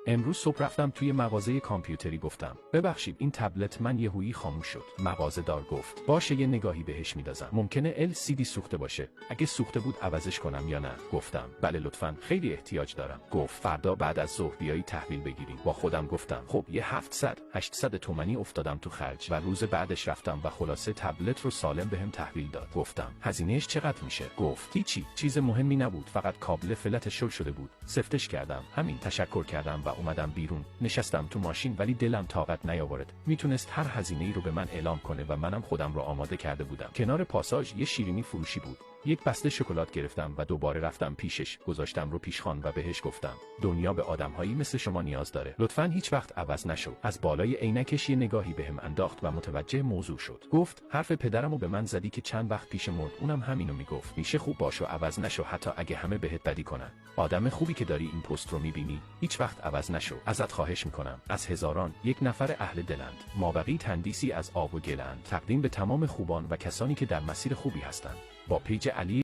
امروز صبح رفتم توی مغازه کامپیوتری، گفتم ببخشید این تبلت من یهویی خاموش شد. مغازه‌دار گفت باشه یه نگاهی بهش میندازم. ممکنه LCD سوخته باشه. اگه سوخته بود عوضش کنم یا نه؟ گفتم بله لطفاً، خیلی احتیاج دارم. گفت فردا بعد از ظهر بیایی تحویل بگیریم. با خودم گفتم خب یه 700-800 تومانی افتادم تو خرج و روز بعدش رفتم و خلاصه تبلت رو سالم بهم تحویل داد. گفتم هزینه‌اش چقدر میشه؟ گفت هیچی، چیز مهمی نبود، فقط کابل فلتش شل شده بود. سفتش کردم. همین. تشکر کردم و اومدم بیرون. نشستم تو ماشین ولی دلم طاقت نیاورد. میتونست هر هزینه‌ای رو به من اعلام کنه و منم خودم رو آماده کرده بودم. کنار پاساژ یه شیرینی فروشی بود. یک بسته شکلات گرفتم و دوباره رفتم پیشش. گذاشتم رو پیشخوان و بهش گفتم دنیا به آدم‌هایی مثل شما نیاز داره. لطفاً هیچ وقت عوض نشو. از بالای عینکش یه نگاهی بهم انداخت و متوجه موضوع شد. گفت حرف پدرمو به من زدی که چند وقت پیش مرد. اونم همینو میگفت. میشه خوب باش و عوض نشو، حتی اگه همه بهت بدی کنن. آدم خوبی که داری این پست رو میبینی، هیچ وقت عوض نشو. ازت خواهش میکنم. از هزاران یک نفر اهل دلند. مابقی تندیسی از آب و گلند. تقدیم به تمام خوبان و کسانی که در مسیر خوبی هستند. با پیج علی